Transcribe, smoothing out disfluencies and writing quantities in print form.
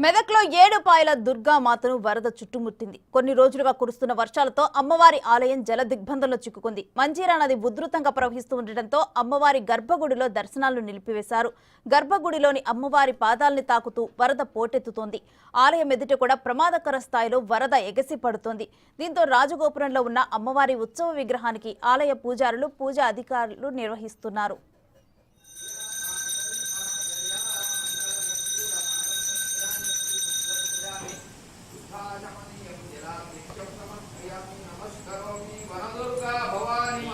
మెదక్లో ఏడుపాయల దుర్గామాతను వరద చుట్టుముట్టింది. కొన్ని రోజులుగా కురుస్తున్న వర్షాలతో అమ్మవారి ఆలయం జల దిగ్బంధంలో చిక్కుకుంది. మంజీరా నది ఉధృతంగా ప్రవహిస్తూ ఉండటంతో అమ్మవారి గర్భగుడిలో దర్శనాలను నిలిపివేశారు. గర్భగుడిలోని అమ్మవారి పాదాల్ని తాకుతూ వరద పోటెత్తుతోంది. ఆలయం ఎదుట కూడా ప్రమాదకర స్థాయిలో వరద ఎగసి పడుతోంది. దీంతో రాజగోపురంలో ఉన్న అమ్మవారి ఉత్సవ విగ్రహానికి ఆలయ పూజారులు, పూజా అధికారులు నిర్వహిస్తున్నారు. नमस्करोमि वनदुर्गा भवानी